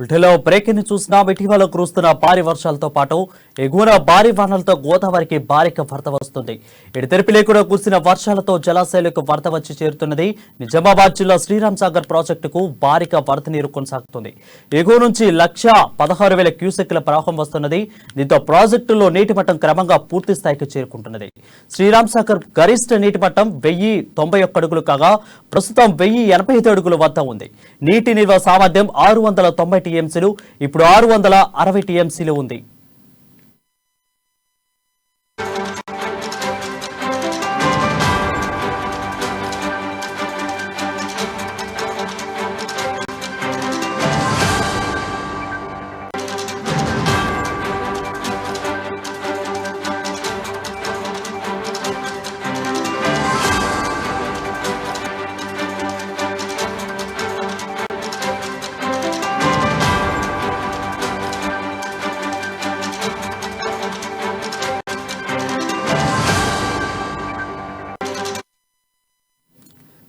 వీటిలో బ్రేకింగ్ చూసినా ఇటీవల కురుస్తున్న భారీ వర్షాలతో పాటు ఎగువన భారీ వానలతో గోదావరికి భారీగా వరద వస్తుంది. ఎడతెరిపి లేకుండా కురిసిన వర్షాలతో జలాశయాలకు వరద వచ్చి చేరుతున్నది. నిజామాబాద్ జిల్లా శ్రీరామ్ సాగర్ ప్రాజెక్టుకు భారీగా వరద నీరు కొనసాగుతుంది. ఎగువ నుంచి 1,16,000 క్యూసెక్ల ప్రవాహం వస్తున్నది. దీంతో ప్రాజెక్టులో నీటి మట్టం క్రమంగా పూర్తి స్థాయికి చేరుకుంటున్నది. శ్రీరామ్ సాగర్ గరిష్ట నీటి మట్టం 1,091 అడుగులు కాగా ప్రస్తుతం 1,085 అడుగుల వద్ద ఉంది. నీటి నిల్వ సామర్థ్యం 690 టీఎంసీలు, ఇప్పుడు 660 టీఎంసీలు ఉంది.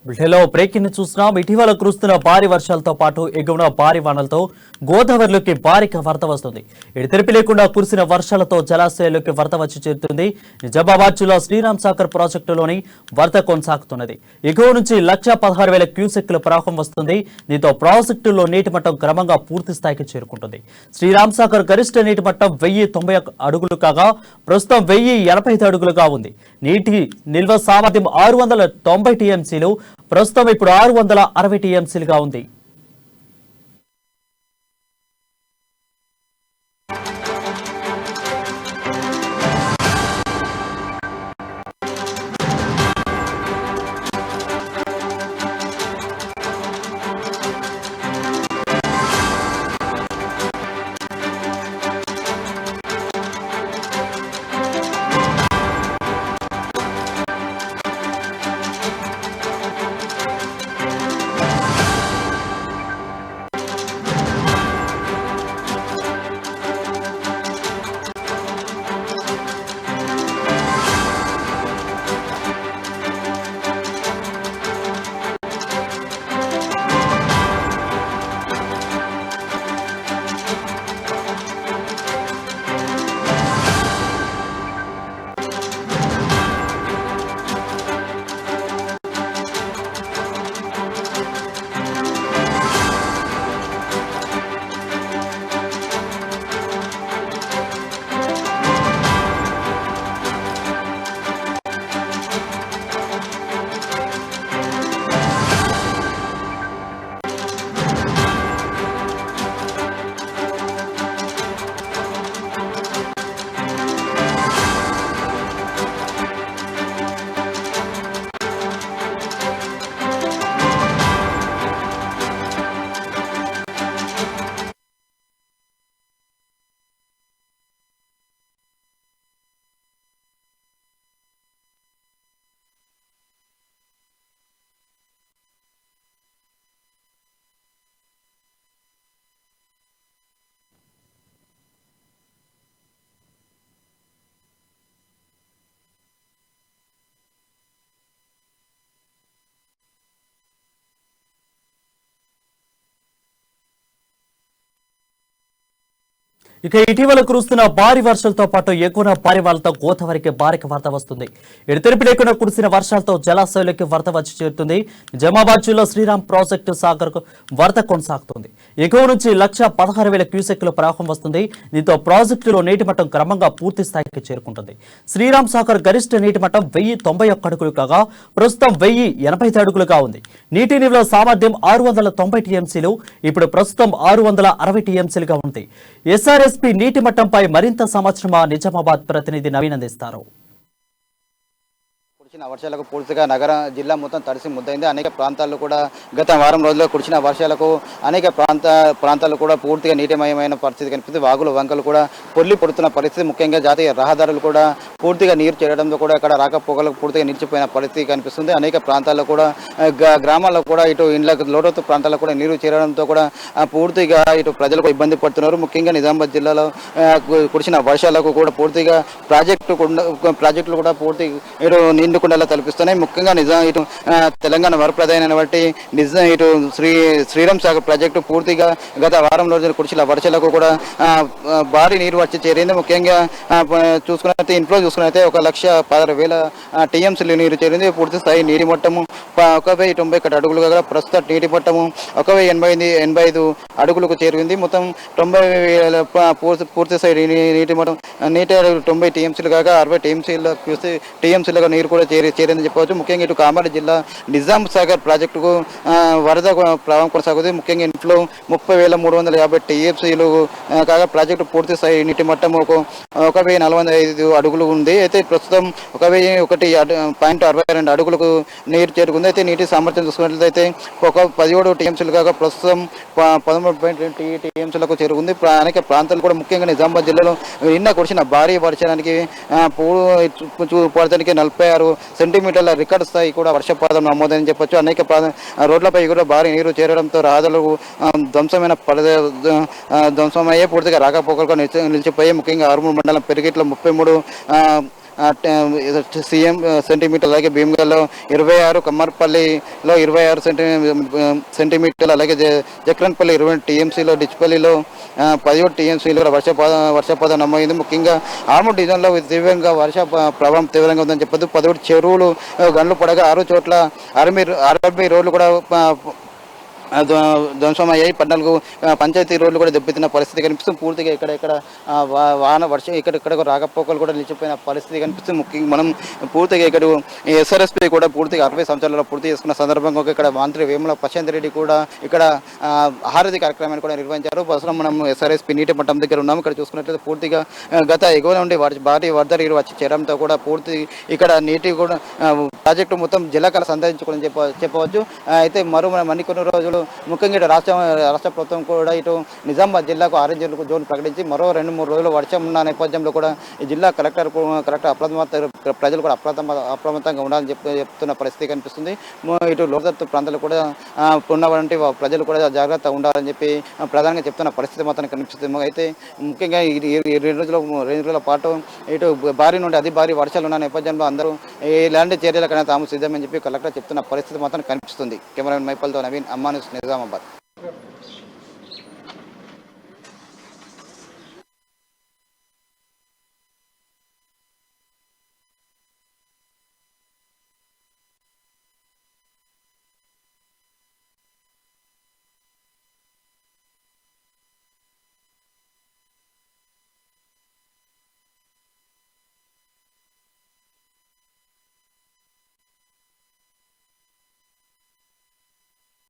వీటిలో బ్రేకింగ్ చూసినాం. ఇటీవల కురుస్తున్న భారీ వర్షాలతో పాటు ఎగువన భారీ వానలతో గోదావరిలోకి భారీగా వరద వస్తుంది. ఎడతెరిపి లేకుండా కురిసిన వర్షాలతో జలాశయాల్లోకి వరద వచ్చి చేరుతుంది. నిజామాబాద్ జిల్లా శ్రీరామ్ సాగర్ ప్రాజెక్టులోని వరద కొనసాగుతున్నది. ఎగువ నుంచి 1,16,000 క్యూసెక్ల ప్రవాహం వస్తుంది. దీంతో ప్రాజెక్టులో నీటి మట్టం క్రమంగా పూర్తి స్థాయికి చేరుకుంటుంది. శ్రీరామ్ సాగర్ గరిష్ట నీటి మట్టం 1,090 అడుగులు కాగా ప్రస్తుతం 1,085 అడుగులుగా ఉంది. నీటి నిల్వ సామర్థ్యం 690 టీఎంసీలు, ప్రస్తుతం ఇప్పుడు 660 టీఎంసీలుగా ఉంది. ఇక ఇటీవల కురుస్తున్న భారీ వర్షాలతో పాటు ఎగువన భారీ వానలతో గోదావరికి భారీగా వరద వస్తుంది. ఎడతెరిపి లేకుండా కురిసిన వర్షాలతో జలాశయాలకి వరద వచ్చి చేరుతుంది. నిజామాబాద్ జిల్లా శ్రీరామ్ ప్రాజెక్టు సాగర్కు వరద కొనసాగుతుంది. ఎగువ నుంచి 1,16,000 క్యూసెక్ల ప్రవాహం వస్తుంది. దీంతో ప్రాజెక్టులో నీటి మట్టం క్రమంగా పూర్తి స్థాయికి చేరుకుంటుంది. శ్రీరామ్ సాగర్ గరిష్ట నీటి మట్టం 1,091 అడుగులు కాగా ప్రస్తుతం 1,085 అడుగులుగా ఉంది. నీటి నిల్వ సామర్థ్యం 690 టీఎంసీలు, ఇప్పుడు ప్రస్తుతం 660 టీఎంసీలుగా ఉంది. ఎస్ఆర్ఎస్పీ నీటి మట్టంపై మరింత సమాచారం మా నిజామాబాద్ ప్రతినిధి నవీన్ అందిస్తారు. కురిసిన వర్షాలకు పూర్తిగా నగర జిల్లా మొత్తం తడిసి ముద్దైంది. అనేక ప్రాంతాల్లో కూడా గత వారం రోజుల్లో కురిసిన వర్షాలకు అనేక ప్రాంతాలు కూడా పూర్తిగా నీటిమయమైన పరిస్థితి కనిపిస్తుంది. వాగులు వంకలు కూడా పొర్లి పడుతున్న పరిస్థితి. ముఖ్యంగా జాతీయ రహదారులు కూడా పూర్తిగా నీరు చేరడంతో కూడా ఇక్కడ రాకపోకలకు పూర్తిగా నిలిచిపోయిన పరిస్థితి కనిపిస్తుంది. అనేక ప్రాంతాల్లో కూడా గ్రామాల్లో కూడా ఇటు ఇండ్లకు లోతట్టు ప్రాంతాల్లో కూడా నీరు చేరడంతో కూడా పూర్తిగా ఇటు ప్రజలకు ఇబ్బంది పడుతున్నారు. ముఖ్యంగా నిజామాబాద్ జిల్లాలో కురిసిన వర్షాలకు కూడా పూర్తిగా ప్రాజెక్టులు కూడా పూర్తి ఇటు నిండు కుండలా తలపిస్తున్నాయి. ముఖ్యంగా నిజం ఇటు తెలంగాణ వరప్రదాయన బట్టి నిజం ఇటు శ్రీరామ్ సాగర్ ప్రాజెక్టు పూర్తిగా గత వారం రోజులు కురిసిన వర్షాలకు కూడా భారీ నీరు వచ్చి చేరింది. ముఖ్యంగా చూసుకున్నైతే ఇంట్లో చూసుకున్నైతే 1,16,000 టీఎంసీలు నీరు చేరింది. పూర్తి స్థాయి నీటి మట్టము 1,091 అడుగులుగా ప్రస్తుత నీటి మట్టము 1,085 అడుగులకు చేరింది. మొత్తం 90,000 పూర్తి స్థాయి నీటి మట్టం 90 టీఎంసీలు కాగా 60 టీఎంసీలుగా నీరు కూడా చేరిందని చెప్పవచ్చు. ముఖ్యంగా ఇటు కామారెడ్డి జిల్లా నిజాం సాగర్ ప్రాజెక్టుకు వరద ప్రవాహం కొనసాగుతుంది. ముఖ్యంగా ఇంట్లో 30,350 టీఎంసీలు కాగా ప్రాజెక్టు పూర్తి స్థాయి నీటి మట్టం 1,045 అడుగులు ఉంది. అయితే ప్రస్తుతం 1,001.62 అడుగులకు నీరు చేరుకుంది. అయితే నీటి సామర్థ్యం చూసుకున్నట్లయితే 17 టీఎంసీలు కాగా ప్రస్తుతం 13.2 టీఎంసీలకు చేరుకుంది. అనేక ప్రాంతాలు కూడా ముఖ్యంగా నిజామాబాద్ జిల్లాలో నిన్న కురిసిన భారీ వర్షానికి పడతానికి 46 సెంటీమీటర్ల రికార్డు స్థాయి కూడా వర్షపాతం నమోదని చెప్పొచ్చు. అనేక రోడ్లపై కూడా భారీ నీరు చేరడంతో రహదారులకు ధ్వంసమయ్యే పూర్తిగా రాకపోకలుగా నిలిచిపోయి. ముఖ్యంగా ఆర్మూర్ మండలం పెరిగిట్లో 33 సెంటీమీటర్లు, అలాగే భీమగల్లో 26, కమ్మర్పల్లిలో 26 సెంటీమీటర్లు, అలాగే జక్రన్పల్లి 20 టీఎంసీలో, డిచ్పల్లిలో 17 టీఎంసీలో వర్షపాతం నమోదైంది. ముఖ్యంగా ఆర్మూర్ డివిజన్లో తీవ్రంగా ప్రభావం తీవ్రంగా ఉందని చెప్పొద్దు. 17 చెరువులు గన్లు పడగా 6 చోట్ల 60 రోడ్లు కూడా ధ్వంసమయ్యాయి. 14 పంచాయతీ రోడ్లు కూడా దెబ్బతిన్న పరిస్థితి కనిపిస్తుంది. పూర్తిగా ఇక్కడ వర్షం ఇక్కడ రాకపోకలు కూడా నిలిచిపోయిన పరిస్థితి కనిపిస్తుంది. ముఖ్యంగా మనం పూర్తిగా ఇక్కడ ఎస్ఆర్ఎస్పీ కూడా పూర్తిగా 60 సంవత్సరాలు పూర్తి చేసుకున్న సందర్భంగా ఇక్కడ మంత్రి వేముల ప్రశాంత్ రెడ్డి కూడా ఇక్కడ హారతి కార్యక్రమాన్ని కూడా నిర్వహించారు. ప్రస్తుతం మనం ఎస్ఆర్ఎస్పీ నీటి మట్టం దగ్గర ఉన్నాము. ఇక్కడ చూసుకున్నట్లయితే పూర్తిగా గత ఎగువ నుండి భారీ వరద నీరు వచ్చి చేరడంతో కూడా పూర్తి ఇక్కడ నీటి కూడా ప్రాజెక్టు మొత్తం జలకళ సంతరించుకోవడం చెప్పవచ్చు. అయితే మరికొన్ని రోజులు ముఖ్యంగా ఇటు రాష్ట్ర ప్రభుత్వం కూడా ఇటు నిజామాబాద్ జిల్లాకు ఆరెంజ్ జోన్ ప్రకటించి మరో 2-3 రోజులు వర్షం ఉన్న నేపథ్యంలో కూడా ఈ జిల్లా కలెక్టర్ ప్రజలు కూడా అప్రమత్తంగా ఉండాలని చెప్తున్న పరిస్థితి కనిపిస్తుంది. ఇటు లోతట్టు ప్రాంతాలు కూడా ఉన్నటువంటి ప్రజలు కూడా జాగ్రత్త ఉండాలని చెప్పి ప్రధానంగా చెప్తున్న పరిస్థితి మాత్రం కనిపిస్తుంది. అయితే ముఖ్యంగా ఈ 2 రోజుల పాటు ఇటు భారీ నుండి అతి భారీ వర్షాలు ఉన్న నేపథ్యంలో అందరూ ఇలాంటి చర్యలకైనా తాము సిద్ధమని చెప్పి కలెక్టర్ చెప్తున్న పరిస్థితి మాత్రం కనిపిస్తుంది. కెమెరామెన్ మైపల్తో నవీన్, అమ్మాను, నిజామాబాద్.